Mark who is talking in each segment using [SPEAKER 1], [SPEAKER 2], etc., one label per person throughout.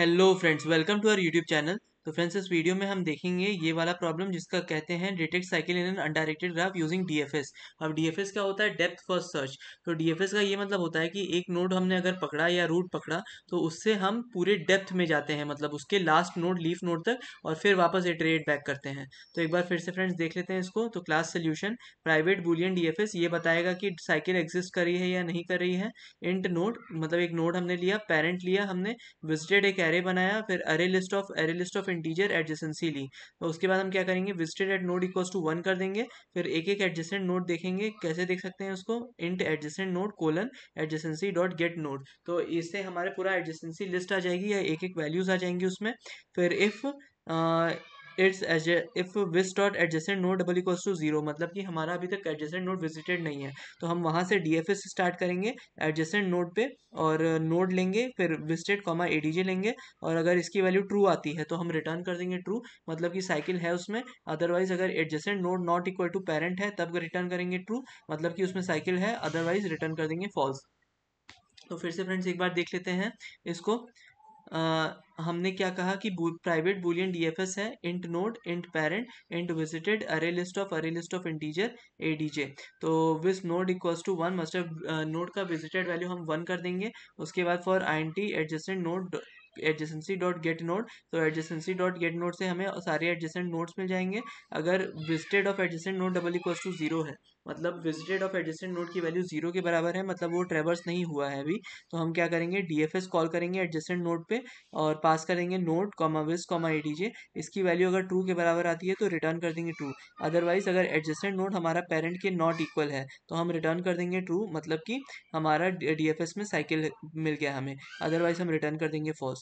[SPEAKER 1] Hello friends, welcome to our YouTube channel. तो friends, इस video में हम देखेंगे ये वाला प्रॉब्लम जिसका कहते हैं detect cycle in an undirected graph using DFS. अब डीएफएस क्या होता है? Depth first search. तो डीएफएस का ये मतलब होता है कि एक नोड हमने अगर पकड़ा या रूट पकड़ा तो उससे हम पूरे डेप्थ में जाते हैं, मतलब उसके लास्ट नोड लीफ नोड तक, और फिर वापस इटरेट बैक करते हैं। तो एक बार फिर से फ्रेंड्स देख लेते हैं इसको। तो class solution private Boolean DFS ये बताएगा कि साइकिल एग्जिस्ट कर रही है या नहीं कर रही है। इंट नोड मतलब एक नोड हमने लिया, पेरेंट लिया हमने, विजिटेड एक एरे बनाया, फिर array list of integer adjacency ली। तो उसके बाद हम क्या करेंगे? Visited at node equals to 1 कर देंगे। फिर एक एक एडजेसेंट नोड देखेंगे। कैसे देख सकते हैं उसको? Int adjacent node colon adjacency dot get node. तो इससे हमारे पूरा एडजेसेंसी लिस्ट आ जाएगी या एक एक वैल्यूज आ जाएंगी उसमें। फिर if if vis dot adjacent node double equals to 0, मतलब कि हमारा अभी तक एडजेसेंट नोड विजिटेड नहीं है, तो हम वहां से डीएफएस स्टार्ट करेंगे एडजेसेंट नोड पे, और नोड लेंगे, फिर विजिटेड कॉमा एडीजे लेंगे, और अगर इसकी वैल्यू ट्रू आती है तो हम रिटर्न कर देंगे ट्रू, मतलब कि साइकिल है उसमें। अदरवाइज अगर adjacent node not equal to parent है तब रिटर्न करेंगे ट्रू, मतलब कि उसमें साइकिल है, अदरवाइज रिटर्न कर देंगे फॉल्स। तो फिर से फ्रेंड्स एक बार देख लेते हैं इसको। हमने क्या कहा कि प्राइवेट बूलियन डीएफएस है int node, int parent, int visited, अरे लिस्ट ऑफ इंटीजर एडीजे। तो विस नोड इक्वल्स टू 1, मतलब नोड का विजिटेड वैल्यू हम 1 कर देंगे। उसके बाद for INT adjacent node adjacency dot get node, तो एडजेसेंसी डॉट गेट नोड से हमें सारे एडजेसेंट नोड्स मिल जाएंगे। अगर visited of adjacent node double equals to 0 है, मतलब विजिटेड ऑफ एडजेसेंट नोड की वैल्यू 0 के बराबर है, मतलब वो ट्रेवर्स नहीं हुआ है अभी, तो हम क्या करेंगे? डीएफएस कॉल करेंगे एडजेसेंट नोड पे, और पास करेंगे node comma vis comma ADJ. इसकी वैल्यू अगर ट्रू के बराबर आती है तो रिटर्न कर देंगे ट्रू। अदरवाइज अगर एडजेसेंट नोड हमारा पेरेंट के नॉट इक्वल है तो हम रिटर्न कर देंगे ट्रू, मतलब कि हमारा डीएफएस में साइकिल मिल गया हमें। अदरवाइज हम रिटर्न कर देंगे फॉल्स।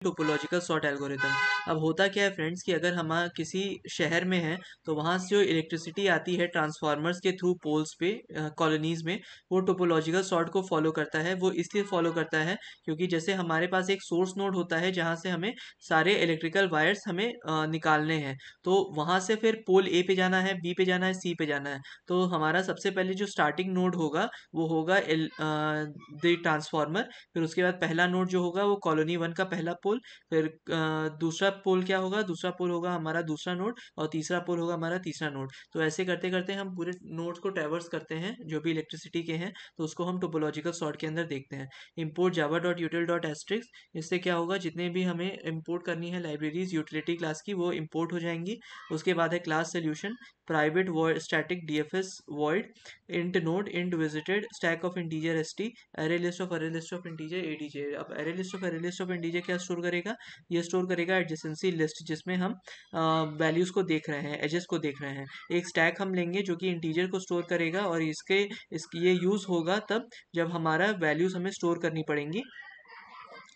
[SPEAKER 1] Topological sort algorithm. अब होता क्या है फ्रेंड्स कि अगर हम किसी शहर में हैं तो वहाँ से जो इलेक्ट्रिसिटी आती है ट्रांसफार्मर्स के थ्रू पोल्स पे, कॉलोनीज में, वो टोपोलॉजिकल सॉर्ट को फॉलो करता है। वो इसलिए फॉलो करता है क्योंकि जैसे हमारे पास एक सोर्स नोड होता है जहाँ से हमें सारे इलेक्ट्रिकल वायर्स हमें निकालने हैं, तो वहाँ से फिर पोल ए पे जाना है, बी पे जाना है, सी पे जाना है। तो हमारा सबसे पहले जो स्टार्टिंग नोड होगा वो होगा द ट्रांसफार्मर। फिर उसके बाद पहला नोड जो होगा वो कॉलोनी 1 का पहला पोल। फिर दूसरा पोल क्या होगा? दूसरा पोल होगा हमारा दूसरा नोड, और तीसरा पोल होगा हमारा तीसरा नोड। तो ऐसे करते करते हम पूरे नोड्स को ट्रैवर्स करते हैं जो भी इलेक्ट्रिसिटी के हैं, तो उसको हम टोपोलॉजिकल सॉर्ट के अंदर देखते हैं। Import Java dot util dot asterisks, इससे क्या होगा? जितने भी हमें इम्पोर्ट करनी है लाइब्रेरीज यूटिलिटी क्लास की, वो इम्पोर्ट हो जाएंगी। उसके बाद है class solution private static DFS void int node int visited stack of integer ST अरे लिस्ट ऑफ इंटीजर एडीजे। अब अरे लिस्ट ऑफ इंटीजर क्या स्टोर करेगा? ये स्टोर करेगा एडजेसेंसी लिस्ट, जिसमें हम वैल्यूज को देख रहे हैं, एजेस को देख रहे हैं। एक स्टैक हम लेंगे जो कि इंटीजर को स्टोर करेगा, और ये यूज होगा तब जब हमारा वैल्यूज हमें स्टोर करनी पड़ेंगी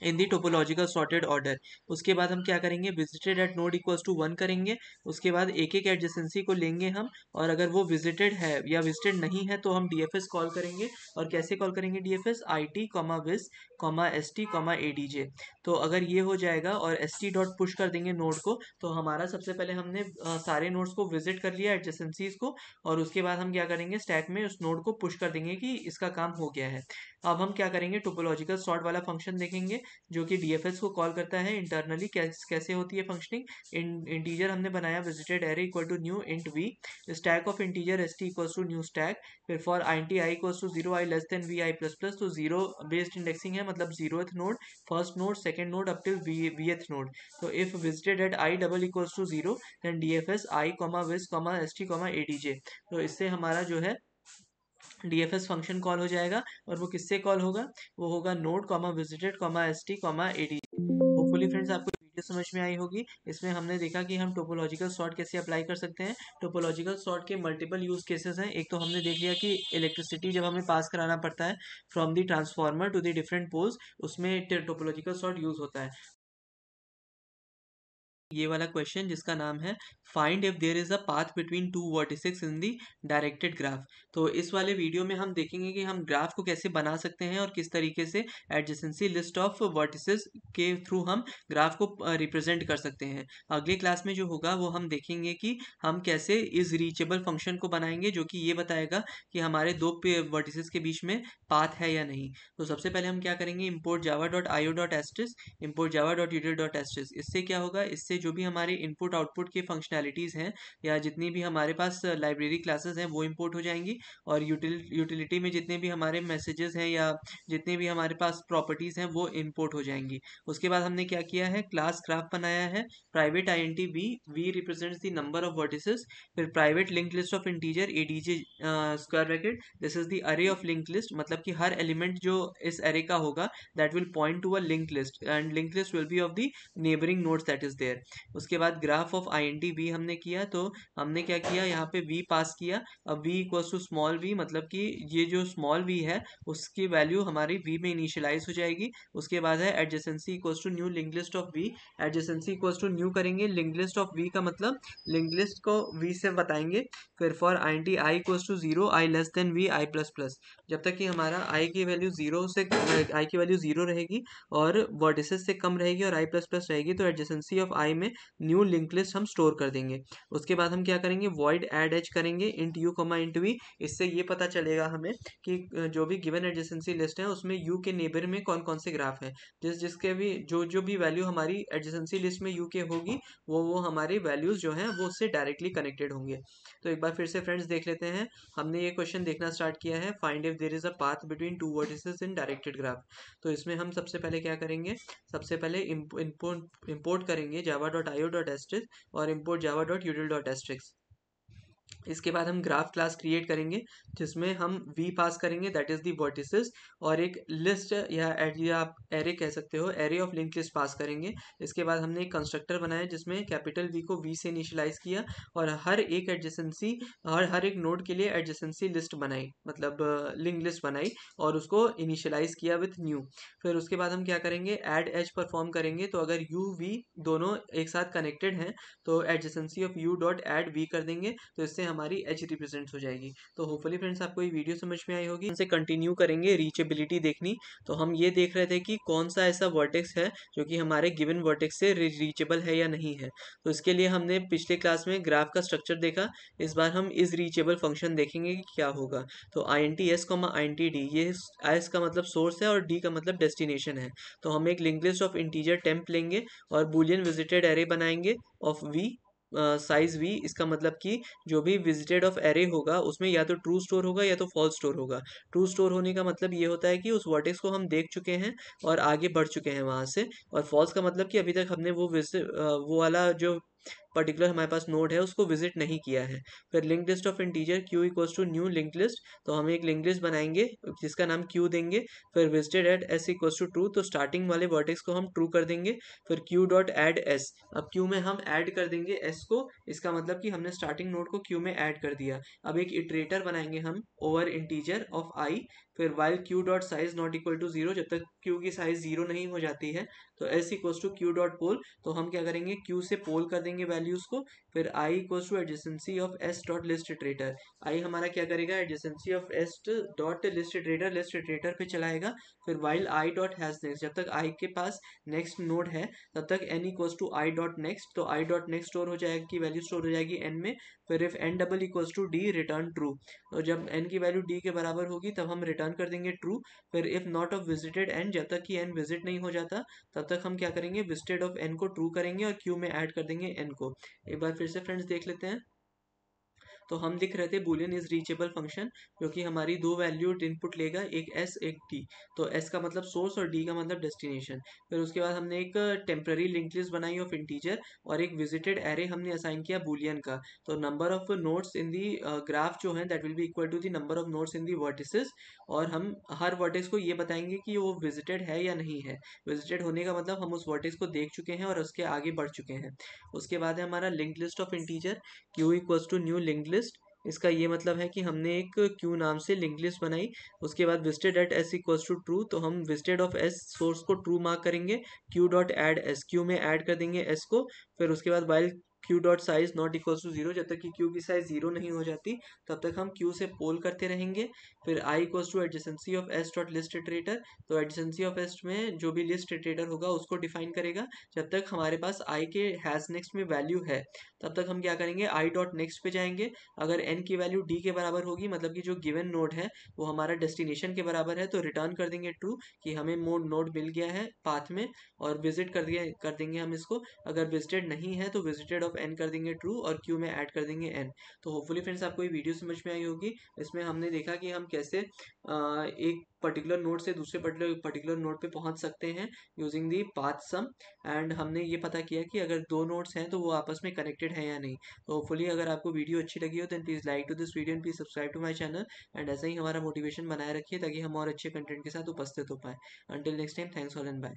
[SPEAKER 1] in the topological sorted order. उसके बाद हम क्या करेंगे? Visited at node equals to 1 करेंगे। उसके बाद एक एक एडजेसेंसी को लेंगे हम, और अगर वो विजिटेड है या विजिटेड नहीं है तो हम डीएफएस कॉल करेंगे। और कैसे कॉल करेंगे DFS? I T comma vis comma S T comma ADJ. तो अगर ये हो जाएगा और एस टी डॉट पुश कर देंगे नोड को, तो हमारा सबसे पहले हमने सारे नोड्स को विजिट कर लिया एडजेसेंसीज को, और उसके बाद हम क्या करेंगे? स्टैक में उस नोड को पुश कर देंगे कि इसका काम हो गया है। अब हम क्या करेंगे? टोपोलॉजिकल सॉर्ट वाला फंक्शन देखेंगे जो कि डीएफएस को कॉल करता है इंटरनली। कैसे होती है फंक्शनिंग? इंटीजर हमने बनाया visited array equal to new int V, stack of integer S T equal to new stack. फिर for I T I equal to 0 I less than V I plus plus, तो 0 based indexing है, मतलब 0th node, first node, second node up till Vth node. तो if visited at I double equal to 0 then DFS I comma vis comma S T comma ADJ. तो इससे हमारा जो है DFS function call हो जाएगा, और वो किससे कॉल होगा? वो होगा node comma visited comma S T comma AD. Hopefully friends आपको वीडियो समझ में आई होगी। इसमें हमने देखा कि हम टोपोलॉजिकल सॉर्ट कैसे अप्लाई कर सकते हैं। टोपोलॉजिकल सॉर्ट के मल्टीपल यूज केसेस हैं। एक तो हमने देख लिया कि इलेक्ट्रिसिटी जब हमें पास कराना पड़ता है from the transformer to the different poles, उसमें टोपोलॉजिकल सॉर्ट यूज होता है। ये वाला क्वेश्चन जिसका नाम है find if there is a path between two vertices in the directed graph. तो इस वाले वीडियो में हम देखेंगे कि हम ग्राफ को कैसे बना सकते हैं और किस तरीके से एडजेसेंसी लिस्ट ऑफ वर्टिसेस के थ्रू हम ग्राफ को रिप्रेजेंट कर सकते हैं। अगले क्लास में जो होगा वो हम देखेंगे कि हम कैसे इस रीचेबल फंक्शन को बनाएंगे जो कि ये बताएगा कि हमारे दो वर्टिसेस के बीच में पाथ है या नहीं। तो सबसे पहले हम क्या करेंगे, import java.io.asterisk, import java.util.asterisk। इससे क्या होगा, इससे जो भी हमारे इनपुट आउटपुट के फंक्शनैलिटीज़ हैं या जितनी भी हमारे पास लाइब्रेरी क्लासेस हैं वो इंपोर्ट हो जाएंगी, और यूटिलिटी में जितने भी हमारे मैसेजेस हैं या जितने भी हमारे पास प्रॉपर्टीज़ हैं वो इंपोर्ट हो जाएंगी। उसके बाद हमने क्या किया है, क्लास ग्राफ बनाया है, private int v represents the number of vertices, फिर private link list of integer adj square bracket this is the array of link list, मतलब कि हर एलिमेंट जो इस अरे का होगा that will point to a link list and link list will be of the neighbouring nodes that is there. उसके बाद graph of int v हमने किया, तो हमने क्या किया, यहाँ पे v पास किया। अब v equals to small v, मतलब कि ये जो स्मॉल v है उसकी वैल्यू हमारी v में इनिशियलाइज हो जाएगी। उसके बाद है adjacency equals to new link list of v, adjacency equals to new करेंगे लिंक लिस्ट ऑफ v का मतलब लिंक लिस्ट को v से बताएंगे। फिर for int i equals to 0 i less than v i plus plus, जब तक कि हमारा i की वैल्यू जीरो से i की वैल्यू जीरो रहेगी और वर्टिसेस से कम रहेगी और i प्लस प्लस रहेगी, तो एडजेसेंसी ऑफ i में न्यू लिंक लिस्ट हम स्टोर कर देंगे। उसके बाद हम क्या करेंगे, वॉइड एड एच करेंगे इंट यू कमा इंट वी। इससे ये पता चलेगा हमें कि जो भी गिवन एडजेसेंसी लिस्ट है उसमें यू के नेबर में कौन कौन से ग्राफ हैं, जिसके भी जो भी वैल्यू हमारी एडजेसेंसी लिस्ट में यू के होगी वो हमारी वैल्यूज जो हैं वो उससे डायरेक्टली कनेक्टेड होंगे। तो एक बार फिर से फ्रेंड्स देख लेते हैं, हमने ये क्वेश्चन देखना स्टार्ट किया है, find if there is a path between two vertices in directed graph. तो इसमें हम सबसे पहले क्या करेंगे, सबसे पहले इंपोर्ट करेंगे java.io.asterisk और import java.util.asterisk। इसके बाद हम ग्राफ क्लास क्रिएट करेंगे जिसमें हम v पास करेंगे दैट इज द वर्टिसेस, और एक लिस्ट या आप एरे कह सकते हो, एरे ऑफ लिंक लिस्ट पास करेंगे। इसके बाद हमने एक कंस्ट्रक्टर बनाया जिसमें कैपिटल v को v से इनिशियलाइज किया और हर एक एडजेसेंसी और हर एक नोड के लिए एडजेसेंसी लिस्ट बनाई, मतलब लिंक लिस्ट बनाई और उसको इनिशियलाइज किया विथ न्यू। फिर उसके बाद हम क्या करेंगे, एड एज परफॉर्म करेंगे। तो अगर u v दोनों एक साथ कनेक्टेड हैं तो adjacency of u dot add v कर देंगे, तो इससे हमारी एज रिप्रेजेंट हो जाएगी। तो होपफुली फ्रेंड्स आपको ये वीडियो समझ में आई होगी। इनसे कंटिन्यू करेंगे रीचेबिलिटी देखनी। तो हम ये देख रहे थे कि कौन सा ऐसा वर्टेक्स है जो कि हमारे गिवन वर्टेक्स से रीचेबल है या नहीं है। तो इसके लिए हमने पिछले क्लास में ग्राफ का स्ट्रक्चर देखा, इस बार हम इस रीचेबल फंक्शन देखेंगे कि क्या होगा। तो int s, int d, ये s का मतलब सोर्स है और d का मतलब डेस्टिनेशन है। तो हम एक link list of integer temp लेंगे और बूलियन विजिटेड एरे बनाएंगे ऑफ v साइज v। इसका मतलब कि जो भी विजिटेड ऑफ एरे होगा उसमें या तो ट्रू स्टोर होगा या तो फॉल्स स्टोर होगा। ट्रू स्टोर होने का मतलब ये होता है कि उस वर्टेक्स को हम देख चुके हैं और आगे बढ़ चुके हैं वहां से, और फॉल्स का मतलब कि अभी तक हमने वो वाला जो पर्टिकुलर हमारे पास नोड है उसको विजिट नहीं किया है। फिर link list of integer q equals to new link list, तो हम एक लिंक लिस्ट बनाएंगे जिसका नाम q देंगे। फिर visited at s equals to true, तो स्टार्टिंग वाले वर्टेक्स को हम ट्रू कर देंगे। फिर q डॉट एड s, अब q में हम ऐड कर देंगे s को, इसका मतलब कि हमने स्टार्टिंग नोड को q में ऐड कर दिया। अब एक इटरेटर बनाएंगे हम ओवर इंटीजर ऑफ i। फिर while q dot size not equal to zero, जब तक q की साइज जीरो नहीं हो जाती है तो s equals to q dot poll, तो हम क्या करेंगे q से पोल कर देंगे वैल्यूज को। फिर i equals to adjacency of s dot list iterator, i हमारा क्या करेगा, adjacency of s dot list iterator पे चलाएगा। फिर while i dot has next, जब तक i के पास नेक्स्ट नोड है तब तक n equals to i dot next, तो i डॉट नेक्स्ट स्टोर हो जाएगी की वैल्यू स्टोर हो जाएगी n में। फिर if n double equals to d return true, तो जब n की वैल्यू d के बराबर होगी तब हम रिटर्न कर देंगे ट्रू। फिर if not of visited n, जब तक कि n विजिट नहीं हो जाता तब तक हम क्या करेंगे, विजिटेड ऑफ n को ट्रू करेंगे और q में ऐड कर देंगे n को। एक बार फिर से फ्रेंड्स देख लेते हैं। तो हम लिख रहे थे बूलियन इज रीचेबल फंक्शन, जो कि हमारी दो वैल्यूड इनपुट लेगा, एक s एक d। तो s का मतलब सोर्स और d का मतलब डेस्टिनेशन। फिर उसके बाद हमने एक टेम्पररी लिंक लिस्ट बनाई ऑफ इंटीजर और एक विजिटेड एरे हमने असाइन किया बूलियन का। तो number of nodes in the graph जो है that will be equal to the number of nodes in the vertices, और हम हर वर्टेक्स को ये बताएंगे कि वो विजिटेड है या नहीं है। विजिटेड होने का मतलब हम उस वर्टेक्स को देख चुके हैं और उसके आगे बढ़ चुके हैं। उसके बाद है हमारा link list of integer q equals to new link list, इसका ये मतलब है कि हमने एक क्यू नाम से लिंक लिस्ट बनाई, उसके बाद visited at S equals to true, तो हम विजिटेड ऑफ एस सोर्स को ट्रू मार्क करेंगे, Q dot add S, Q में ऐड कर देंगे एस को, फिर उसके बाद while Q dot size not equals to zero, जब तक कि क्यू की साइज जीरो नहीं हो जाती तब तक हम क्यू से पोल करते रहेंगे। फिर I equals to adjacency of S dot list iterator, तो एडजेसेंसी ऑफ एस में जो भी लिस्ट इटरेटर होगा उसको डिफाइन करेगा, जब तक हमारे पास आई के हैज नेक्स्ट में वैल्यू है तब तक हम क्या करेंगे, आई डॉट नेक्स्ट पे जाएंगे। अगर एन की वैल्यू डी के बराबर होगी, मतलब कि जो गिवन नोड है वो हमारा डेस्टिनेशन के बराबर है, तो रिटर्न कर देंगे ट्रू कि हमें नोड मिल गया है पाथ में, और विजिट कर देंगे हम इसको। अगर विजिटेड नहीं है तो विजिटेड ऑफ एन कर देंगे ट्रू, और क्यू में ऐड कर देंगे एन। तो होपफुली फ्रेंड्स आपको ये वीडियो समझ में आई होगी। इसमें हमने देखा कि हम कैसे एक पर्टिकुलर नोड से दूसरे पर्टिकुलर नोड पे पहुंच सकते हैं using the path sum, and हमने ये पता किया कि अगर दो नोड्स हैं तो वो आपस में कनेक्टेड है या नहीं। तो होपफुली अगर आपको वीडियो अच्छी लगी हो, then please like to this video and please subscribe to my channel, and ऐसे ही हमारा मोटिवेशन बनाए रखिए ताकि हम और अच्छे कंटेंट के साथ उपस्थित हो पाए। Until next time, thanks all and bye.